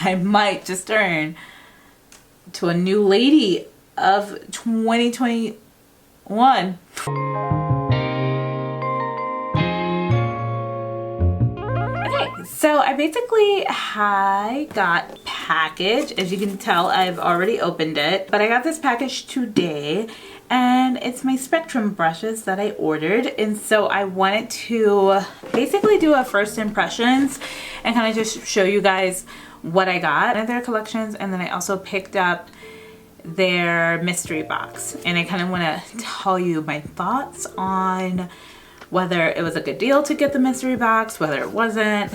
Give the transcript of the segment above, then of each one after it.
I might just turn to a new lady of 2021. Okay, so I basically got package. As you can tell, I've already opened it, but I got this package today, and it's my Spectrum brushes that I ordered. And so I wanted to basically do a first impressions and kind of just show you guys what I got in their collections. And then I also picked up their mystery box, and I kind of want to tell you my thoughts on whether it was a good deal to get the mystery box, whether it wasn't,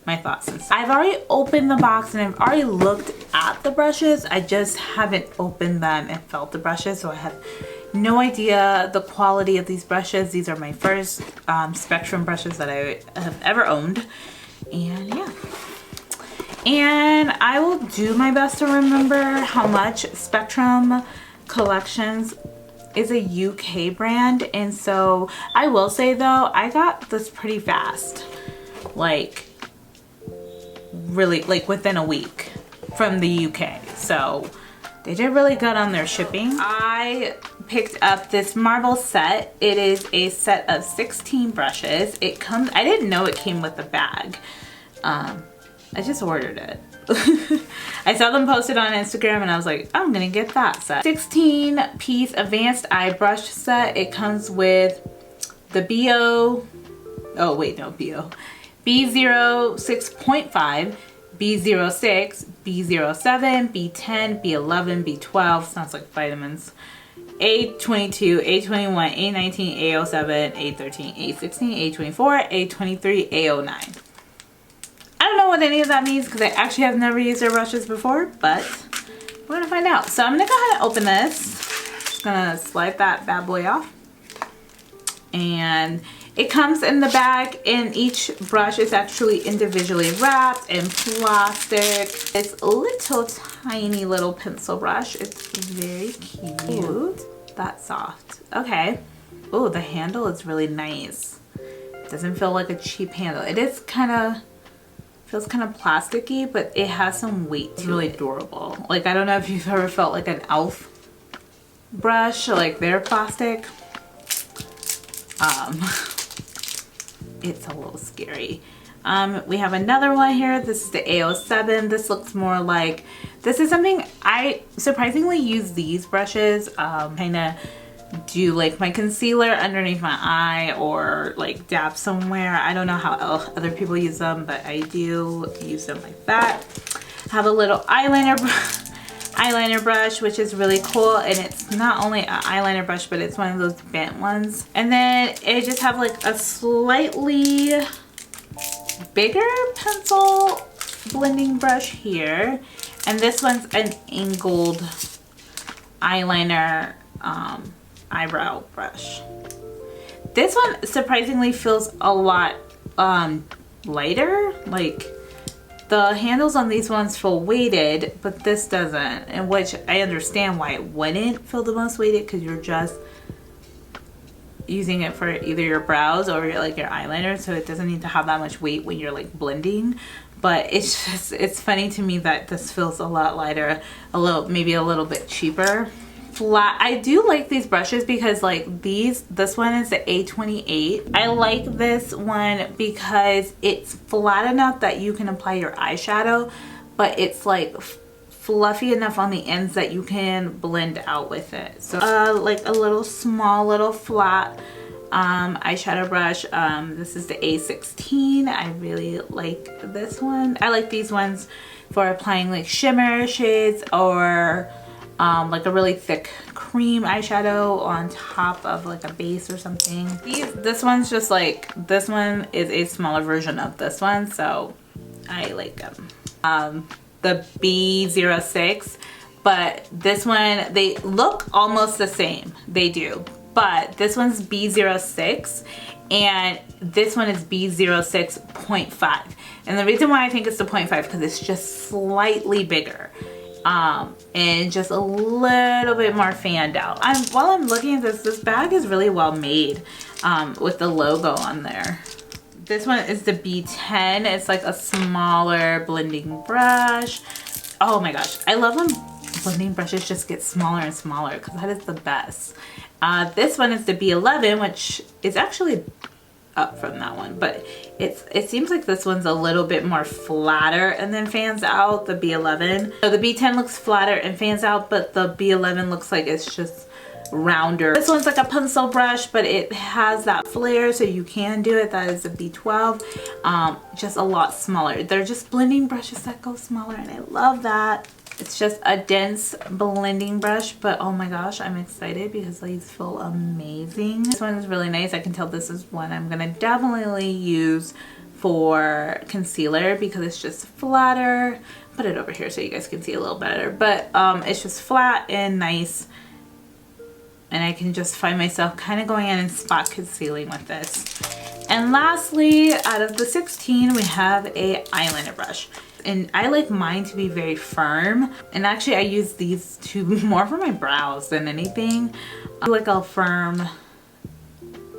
my thoughts. I've already opened the box and I've already looked at the brushes. I just haven't opened them and felt the brushes, so I have no idea the quality of these brushes. These are my first Spectrum brushes that I have ever owned, and yeah. And I will do my best to remember how much. Spectrum Collections is a UK brand, and so I will say though, I got this pretty fast, like really like within a week from the UK, so they did really good on their shipping. I picked up this marble set. It is a set of 16 brushes. It comes, I didn't know it came with a bag. I just ordered it. I saw them posted on Instagram and I was like, I'm gonna get that set. 16 piece advanced eye brush set. It comes with the B06.5, B06, B07, B10, B11, B12, sounds like vitamins, A22, A21, A19, A07, A13, A16, A24, A23, A09. I don't know what any of that means because I actually have never used their brushes before, but we're gonna find out. So I'm gonna go ahead and open this. Just gonna slide that bad boy off. And it comes in the bag, and each brush is actually individually wrapped in plastic. It's a little tiny little pencil brush. It's very cute. That's soft. Okay. Oh, the handle is really nice. It doesn't feel like a cheap handle. It is feels kind of plasticky, but it has some weight. It's really durable. Like, I don't know if you've ever felt like an e.l.f. brush, like their plastic. It's a little scary. We have another one here. This is the A07. This looks more like, this is something I surprisingly use these brushes, kind of do like my concealer underneath my eye or like dab somewhere. I don't know how other people use them, but I do use them like that. I have a little eyeliner brush, which is really cool, and it's not only an eyeliner brush, but it's one of those bent ones. And then I just have like a slightly bigger pencil blending brush here, and this one's an angled eyeliner eyebrow brush. This one surprisingly feels a lot lighter. Like, the handles on these ones feel weighted, but this doesn't, and which I understand why it wouldn't feel the most weighted, because you're just using it for either your brows or your eyeliner, so it doesn't need to have that much weight when you're like blending. But it's just, it's funny to me that this feels a lot lighter, maybe a little bit cheaper. I do like these brushes because like this one is the A28. I like this one because it's flat enough that you can apply your eyeshadow, but it's like fluffy enough on the ends that you can blend out with it. So like a small little flat eyeshadow brush. This is the A16. I really like this one. I like these ones for applying like shimmer shades or like a really thick cream eyeshadow on top of like a base or something. This one's just like, this one is a smaller version of this one, so I like them. The B06, but this one, they look almost the same. They do, but this one's B06 and this one is B06.5. And the reason why I think it's the 0.5 because it's just slightly bigger. And just a little bit more fanned out. While I'm looking at this bag is really well made with the logo on there. This one is the B10. It's like a smaller blending brush. Oh my gosh, I love when blending brushes just get smaller and smaller because that is the best. This one is the B11, which is actually up from that one, but it seems like this one's a little bit more flatter and then fans out, the B11. So the B10 looks flatter and fans out, but the B11 looks like it's just rounder. This one's like a pencil brush, but it has that flare, so you can do it. That is a B12, just a lot smaller. They're just blending brushes that go smaller, and I love that. It's just a dense blending brush, but oh my gosh, I'm excited because these feel amazing. This one is really nice. I can tell this is one I'm gonna definitely use for concealer because it's just flatter. Put it over here so you guys can see a little better, but it's just flat and nice. And I can just find myself kind of going in and spot concealing with this. And lastly, out of the 16, we have a eyeliner brush. And I like mine to be very firm. And actually I use these two more for my brows than anything. I like a firm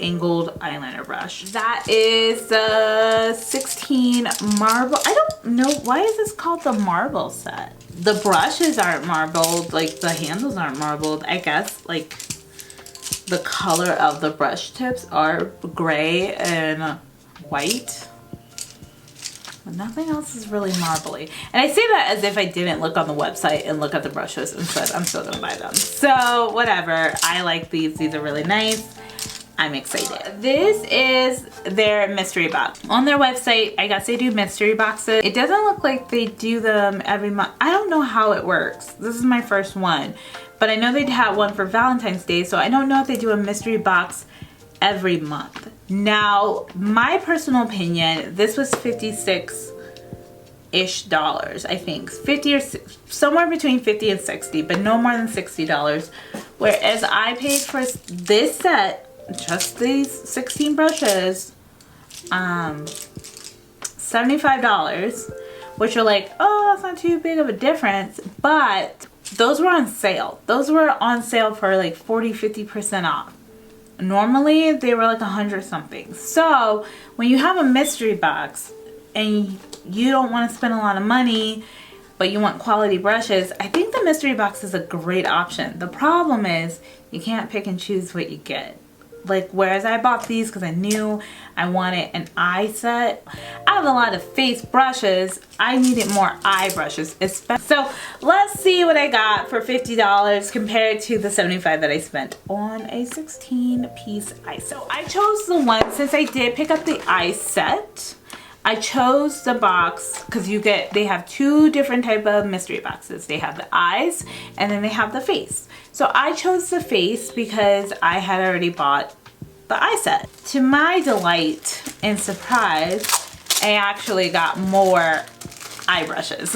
angled eyeliner brush. That is the 16 marble. I don't know, why is this called the marble set? The brushes aren't marbled, like the handles aren't marbled. I guess like the color of the brush tips are gray and white. But nothing else is really marbly. And I say that as if I didn't look on the website and look at the brushes and said I'm still gonna buy them. So whatever, I like these. These are really nice. I'm excited. This is their mystery box. On their website, I guess they do mystery boxes. It doesn't look like they do them every month. I don't know how it works. This is my first one. But I know they'd have one for Valentine's Day, so I don't know if they do a mystery box every month. Now, my personal opinion, this was $56-ish, I think. 50 or somewhere between 50 and 60, but no more than $60. Whereas I paid for this set, just these 16 brushes, $75, which are like, oh, that's not too big of a difference, but those were on sale. Those were on sale for like 40-50% off. Normally they were like 100 something. So when you have a mystery box and you don't want to spend a lot of money but you want quality brushes, I think the mystery box is a great option. The problem is you can't pick and choose what you get. Like, whereas I bought these because I knew I wanted an eye set. I have a lot of face brushes. I needed more eye brushes. So let's see what I got for $50 compared to the $75 that I spent on a 16-piece eye set. So I chose the one, since I did pick up the eye set, I chose the box because they have two different type of mystery boxes. They have the eyes and then they have the face. So I chose the face because I had already bought the eye set. To my delight and surprise, I actually got more eye brushes.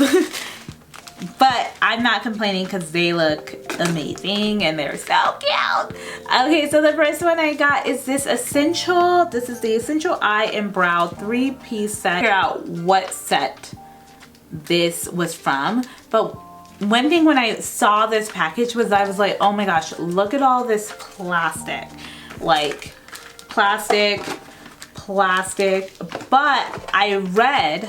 But I'm not complaining because they look amazing and they're so cute. Okay, so the first one I got is this Essential. This is the Essential Eye and Brow 3-piece set. Figure out what set this was from. But one thing when I saw this package was I was like, oh my gosh, look at all this plastic. Like plastic. But I read,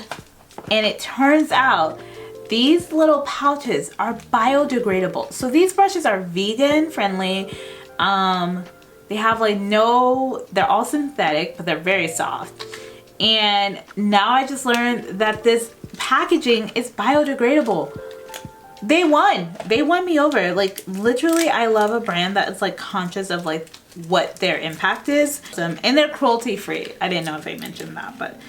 and it turns out these little pouches are biodegradable. So these brushes are vegan friendly. They have like they're all synthetic, but they're very soft. And now I just learned that this packaging is biodegradable. They won me over. Like literally, I love a brand that is like conscious of like what their impact is. And they're cruelty free. I didn't know if I mentioned that, but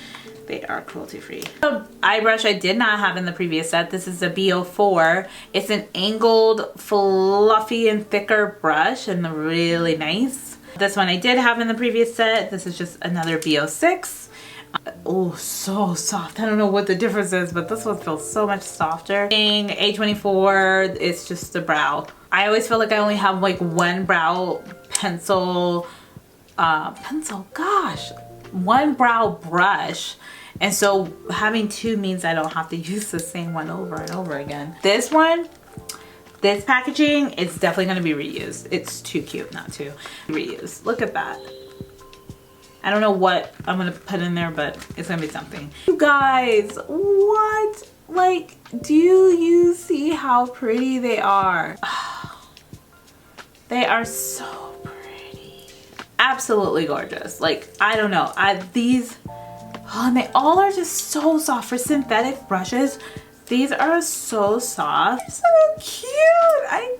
they are cruelty free. The eye brush I did not have in the previous set. This is the B04. It's an angled, fluffy and thicker brush and really nice. This one I did have in the previous set. This is just another B06. Oh, so soft. I don't know what the difference is, but this one feels so much softer. A24, it's just the brow. I always feel like I only have like one brow one brow brush. And so having two means I don't have to use the same one over and over again. This packaging is definitely going to be reused. It's too cute not to reuse. Look at that. I don't know what I'm gonna put in there, but it's gonna be something. You guys, what? Like, do you see how pretty they are? They are so pretty. Absolutely gorgeous. Like, I don't know. These, and they all are just so soft. For synthetic brushes, these are so soft. So cute. I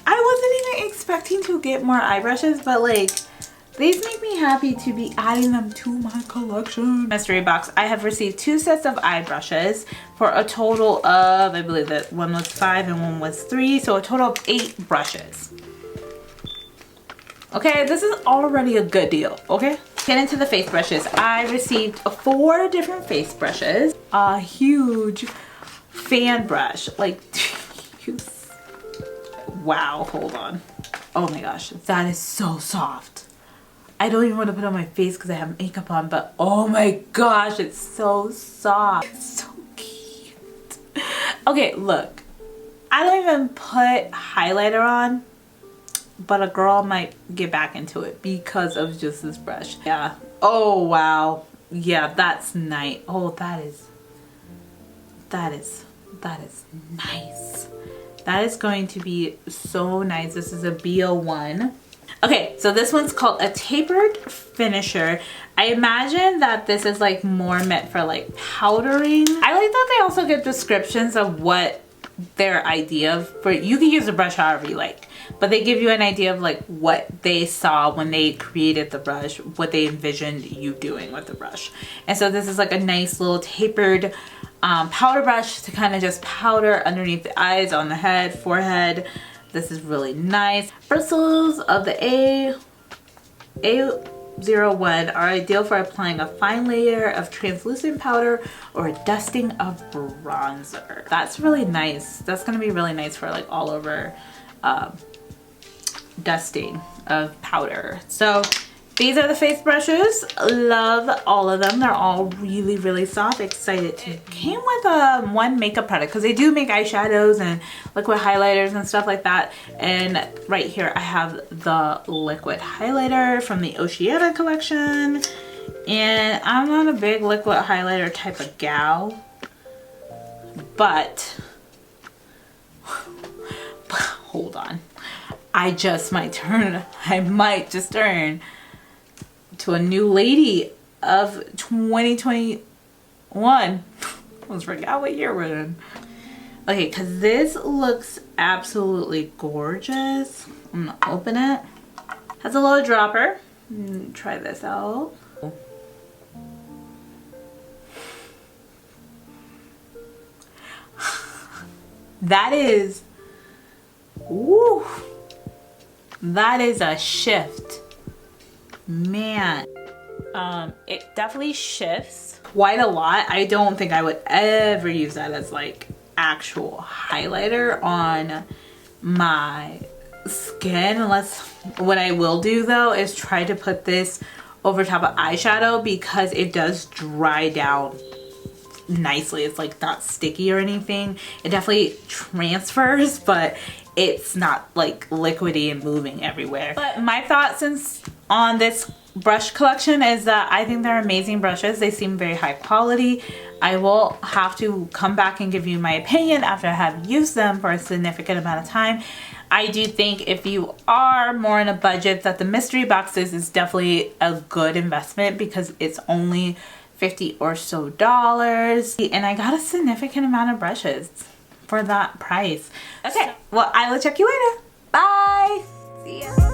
wasn't even expecting to get more eye brushes, but like, these make me happy to be adding them to my collection. Mystery box. I have received 2 sets of eye brushes for a total of, I believe that one was 5 and one was 3, so a total of 8 brushes. Okay, this is already a good deal, okay? Get into the face brushes. I received 4 different face brushes. A huge fan brush. Like, wow, hold on. Oh my gosh, that is so soft. I don't even want to put it on my face because I have makeup on, but oh my gosh, it's so soft. It's so cute. Okay, look. I don't even put highlighter on, but a girl might get back into it because of just this brush. Yeah. Oh, wow. Yeah, that's nice. Oh, that is nice. That is going to be so nice. This is a BO1. Okay, so this one's called a Tapered Finisher. I imagine that this is like more meant for like powdering. I like that they also give descriptions of what their idea for, you can use the brush however you like, but they give you an idea of like what they saw when they created the brush, what they envisioned you doing with the brush. And so this is like a nice little tapered powder brush to kind of just powder underneath the eyes, on the head, forehead. This is really nice. Bristles of the A01 are ideal for applying a fine layer of translucent powder or a dusting of bronzer. That's really nice. That's gonna be really nice for like all over dusting of powder. So these are the face brushes. Love all of them. They're all really, really soft. Excited to. It came with one makeup product because they do make eyeshadows and liquid highlighters and stuff like that. And right here I have the liquid highlighter from the Oceana collection. And I'm not a big liquid highlighter type of gal, but hold on. I might just turn to a new lady of 2021. I almost forgot what year we're in. Okay, because this looks absolutely gorgeous. I'm gonna open it. Has a little dropper. Try this out. That is, woo, that is a shift. Man, it definitely shifts quite a lot. I don't think I would ever use that as like actual highlighter on my skin, unless what I will do though is try to put this over top of eyeshadow because it does dry down nicely. It's like not sticky or anything. It definitely transfers, but it's not like liquidy and moving everywhere. But my thoughts on this brush collection is that I think they're amazing brushes. They seem very high quality. I will have to come back and give you my opinion after I have used them for a significant amount of time. I do think if you are more in a budget that the mystery boxes is definitely a good investment because it's only $50 or so. And I got a significant amount of brushes for that price. Okay, well, I will check you later. Bye. See ya.